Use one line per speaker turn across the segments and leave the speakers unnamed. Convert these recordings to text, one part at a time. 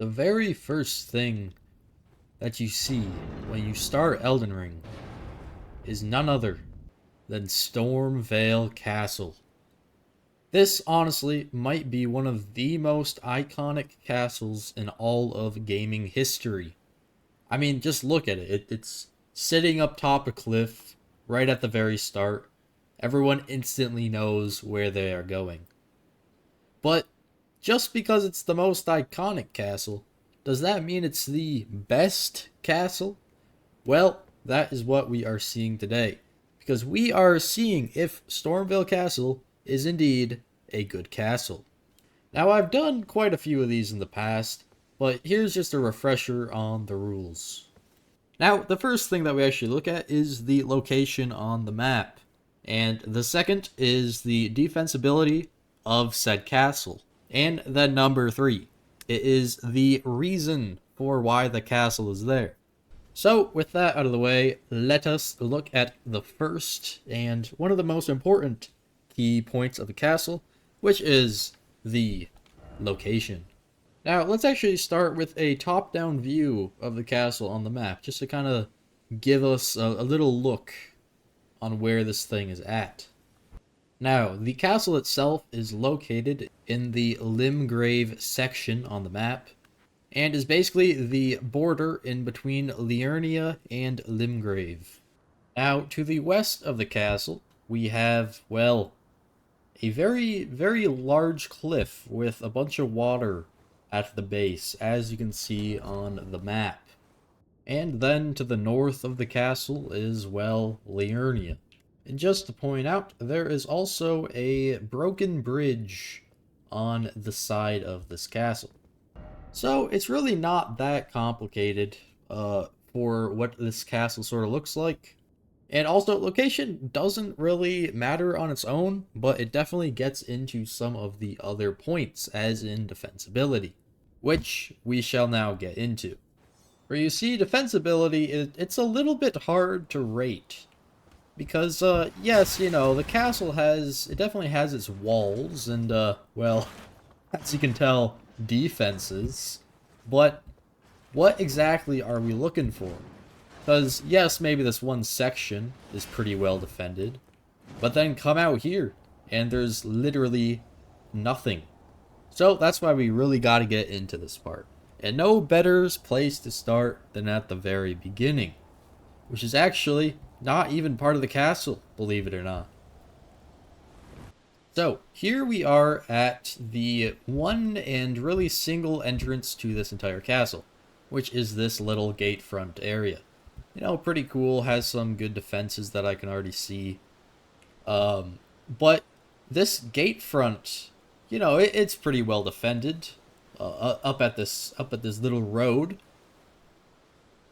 The very first thing that you see when you start Elden Ring is none other than Stormveil Castle. This honestly might be one of the most iconic castles in all of gaming history. I mean, just look at it. It's sitting up top a cliff right at the very start. Everyone instantly knows where they are going. But just because it's the most iconic castle, does that mean it's the best castle? Well, that is what we are seeing today. Because we are seeing if Stormveil Castle is indeed a good castle. Now, I've done quite a few of these in the past, but here's just a refresher on the rules. Now, the first thing that we actually look at is the location on the map. And the second is the defensibility of said castle. And then number 3, it is the reason for why the castle is there. So, with that out of the way, let us look at the first and one of the most important key points of the castle, which is the location. Now, let's actually start with a top-down view of the castle on the map, just to kind of give us a little look on where this thing is at. Now, the castle itself is located in the Limgrave section on the map, and is basically the border in between Liurnia and Limgrave. Now, to the west of the castle, we have, well, a very, very large cliff with a bunch of water at the base, as you can see on the map. And then to the north of the castle is, well, Liurnia. And just to point out, there is also a broken bridge on the side of this castle. So it's really not that complicated for what this castle sort of looks like. And also, location doesn't really matter on its own, but it definitely gets into some of the other points, as in defensibility, which we shall now get into. Where you see defensibility, it's a little bit hard to rate. Because, yes, you know, the castle it definitely has its walls, and, well, as you can tell, defenses. But what exactly are we looking for? Because, yes, maybe this one section is pretty well defended, but then come out here, and there's literally nothing. So that's why we really got to get into this part. And no better place to start than at the very beginning, which is actually not even part of the castle, believe it or not. So, here we are at the one and really single entrance to this entire castle, which is this little gate front area. You know, pretty cool, has some good defenses that I can already see. But this gate front, you know, it's pretty well defended up at this little road.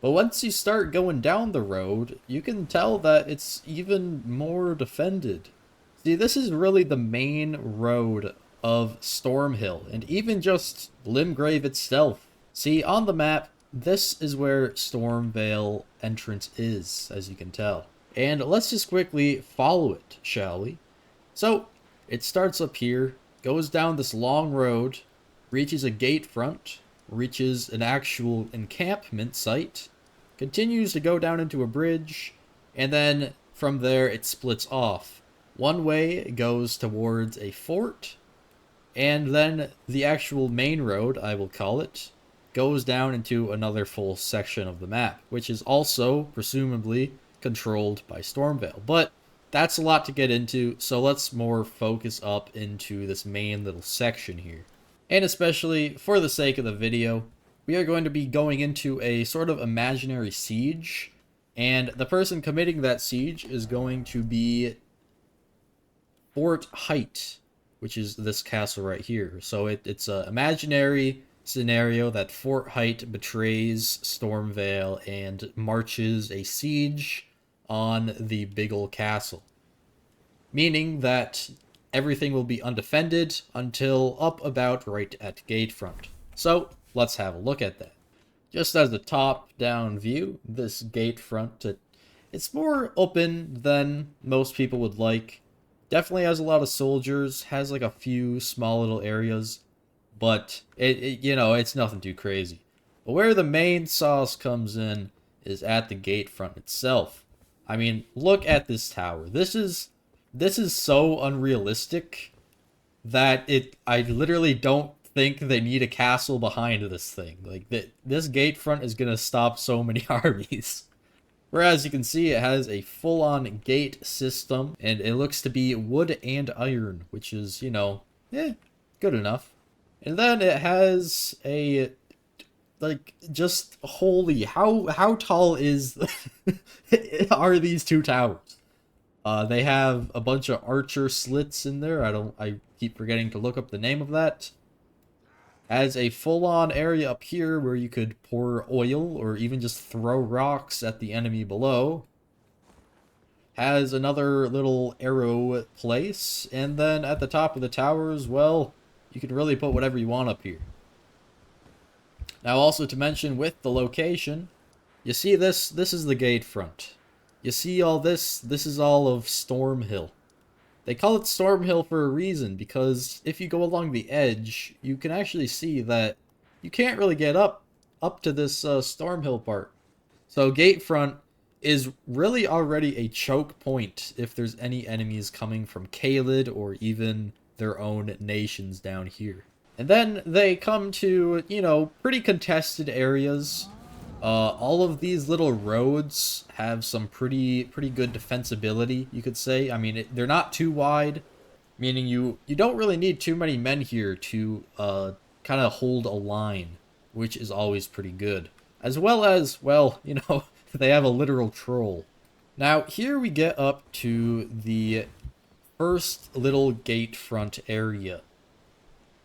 But once you start going down the road, you can tell that it's even more defended. See, this is really the main road of Stormhill, and even just Limgrave itself. See, on the map, this is where Stormveil entrance is, as you can tell. And let's just quickly follow it, shall we? So, it starts up here, goes down this long road, reaches a gate front, reaches an actual encampment site, continues to go down into a bridge, and then from there it splits off. One way goes towards a fort, and then the actual main road, I will call it, goes down into another full section of the map, which is also, presumably, controlled by Stormveil. But that's a lot to get into, so let's more focus up into this main little section here. And especially, for the sake of the video, we are going to be going into a sort of imaginary siege, and the person committing that siege is going to be Fort Height, which is this castle right here. So it's an imaginary scenario that Fort Height betrays Stormveil and marches a siege on the big ol' castle. Meaning that everything will be undefended until up about right at Gatefront. So, let's have a look at that. Just as a top-down view, this Gatefront, it's more open than most people would like. Definitely has a lot of soldiers, has like a few small little areas. but it's nothing too crazy. But where the main sauce comes in is at the gate front itself. I mean, look at this tower. This is so unrealistic that I literally don't think they need a castle behind this thing. Like this gate front is gonna stop so many armies. Whereas you can see it has a full-on gate system, and it looks to be wood and iron, which is, good enough. And then it has a, like, just holy, how tall is are these two towers? They have a bunch of archer slits in there. I keep forgetting to look up the name of that. Has a full-on area up here where you could pour oil or even just throw rocks at the enemy below. Has another little arrow place, and then at the top of the towers, well, you can really put whatever you want up here. Now, also to mention with the location, you see this is the gate front. You see all this is all of Stormveil. They call it Stormveil for a reason, because if you go along the edge, you can actually see that you can't really get up to this Stormveil part. So Gatefront is really already a choke point if there's any enemies coming from Caelid or even their own nations down here. And then they come to, pretty contested areas. All of these little roads have some pretty good defensibility, you could say. I mean, they're not too wide, meaning you don't really need too many men here to kind of hold a line, which is always pretty good. As well as, well, they have a literal troll. Now, here we get up to the first little gate front area.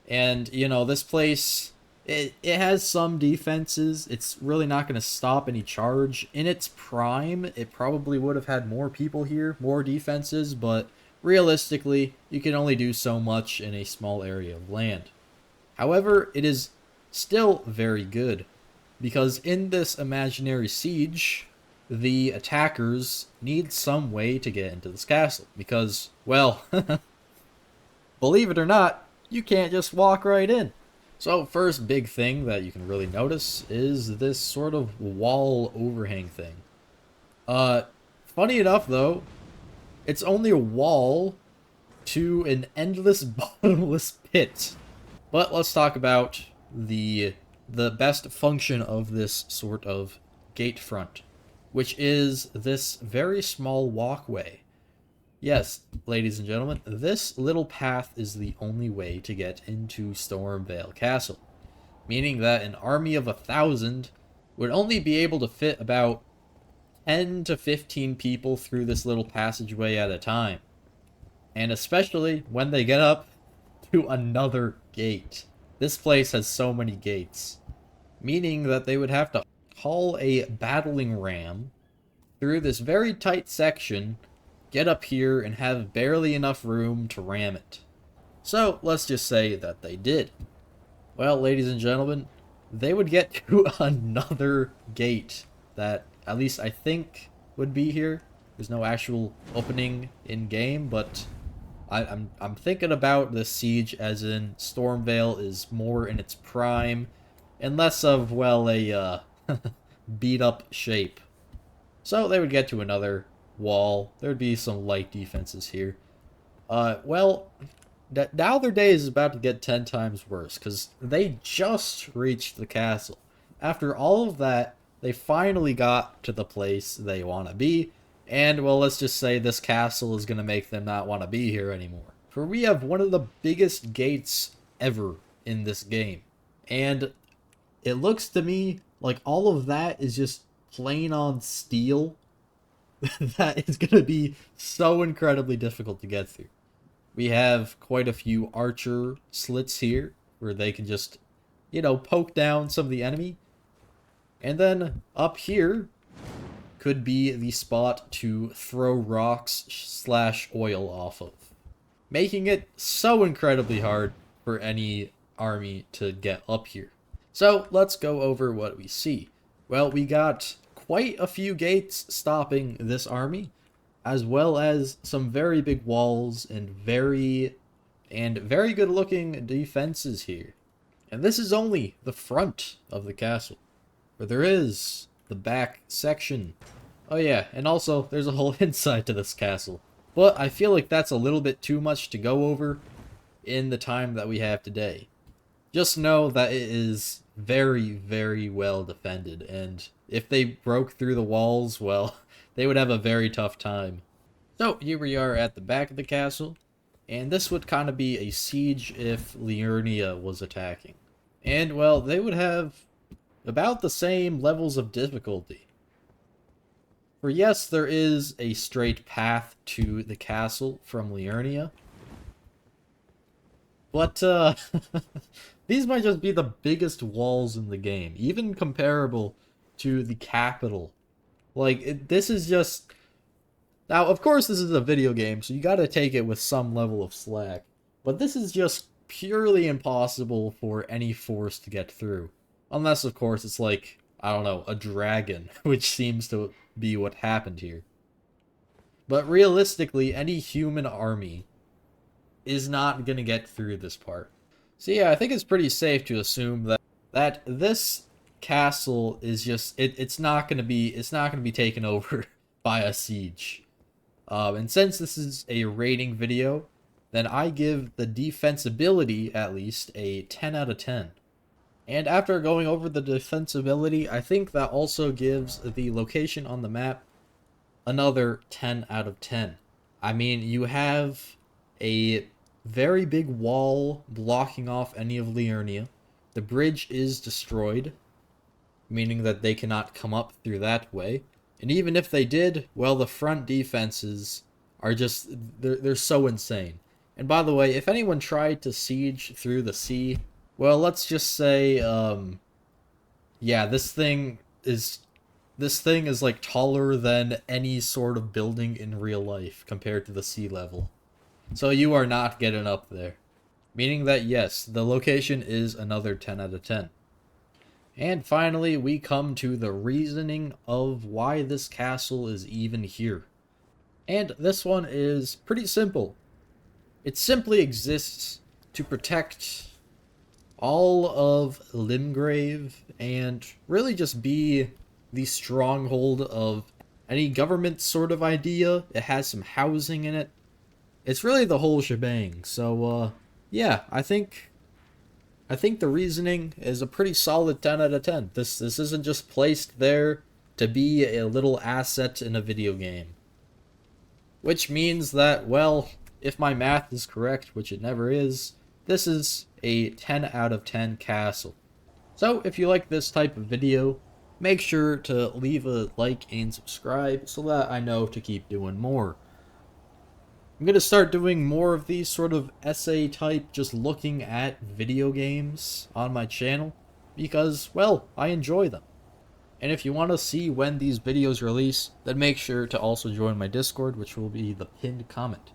And, this place, it has some defenses. It's really not going to stop any charge. In its prime, it probably would have had more people here, more defenses, but realistically, you can only do so much in a small area of land. However, it is still very good, because in this imaginary siege, the attackers need some way to get into this castle, because, well, believe it or not, you can't just walk right in. So first big thing that you can really notice is this sort of wall overhang thing. Funny enough though, it's only a wall to an endless bottomless pit. But let's talk about the best function of this sort of gate front, which is this very small walkway. Yes, ladies and gentlemen, this little path is the only way to get into Stormveil Castle, meaning that an army of 1,000 would only be able to fit about 10 to 15 people through this little passageway at a time, and especially when they get up to another gate. This place has so many gates, meaning that they would have to haul a battling ram through this very tight section, get up here, and have barely enough room to ram it. So, let's just say that they did. Well, ladies and gentlemen, they would get to another gate that, at least I think, would be here. There's no actual opening in-game, but I'm thinking about the siege as in Stormveil is more in its prime, and less of, well, a beat-up shape. So, they would get to another wall. There'd be some light defenses here. Well, now their day is about to get 10 times worse, because they just reached the castle. After all of that, they finally got to the place they want to be, and, well, let's just say this castle is going to make them not want to be here anymore. For we have one of the biggest gates ever in this game, and it looks to me like all of that is just plain on steel. That is going to be so incredibly difficult to get through. We have quite a few archer slits here where they can just, poke down some of the enemy. And then up here could be the spot to throw rocks / oil off of, making it so incredibly hard for any army to get up here. So let's go over what we see. Well, we got quite a few gates stopping this army, as well as some very big walls and very good looking defenses here. And this is only the front of the castle. For there is the back section. Oh yeah, and also there's a whole inside to this castle. But I feel like that's a little bit too much to go over in the time that we have today. Just know that it is very, very well defended, and if they broke through the walls, well, they would have a very tough time. So here we are at the back of the castle, and this would kind of be a siege if Liurnia was attacking. And, well, they would have about the same levels of difficulty. For yes, there is a straight path to the castle from Liurnia, but, these might just be the biggest walls in the game, even comparable to the capital. Like, this is just... Now, of course, this is a video game, so you gotta take it with some level of slack. But this is just purely impossible for any force to get through. Unless, of course, it's like, I don't know, a dragon, which seems to be what happened here. But realistically, any human army is not gonna get through this part. So yeah, I think it's pretty safe to assume that this castle is just it's not gonna be taken over by a siege. And since this is a rating video, then I give the defensibility at least a 10 out of 10. And after going over the defensibility, I think that also gives the location on the map another 10 out of 10. I mean, you have a very big wall blocking off any of Liurnia. The bridge is destroyed, meaning that they cannot come up through that way. And even if they did, well, the front defenses are just, they're so insane. And by the way, if anyone tried to siege through the sea, well, let's just say, yeah, this thing is like taller than any sort of building in real life compared to the sea level. So you are not getting up there. Meaning that yes, the location is another 10 out of 10. And finally, we come to the reasoning of why this castle is even here. And this one is pretty simple. It simply exists to protect all of Limgrave and really just be the stronghold of any government sort of idea. It has some housing in it. It's really the whole shebang. So, yeah, I think the reasoning is a pretty solid 10 out of 10. This isn't just placed there to be a little asset in a video game. Which means that, well, if my math is correct, which it never is, this is a 10 out of 10 castle. So, if you like this type of video, make sure to leave a like and subscribe so that I know to keep doing more. I'm going to start doing more of these sort of essay type, just looking at video games on my channel, because, well, I enjoy them. And if you want to see when these videos release, then make sure to also join my Discord, which will be the pinned comment.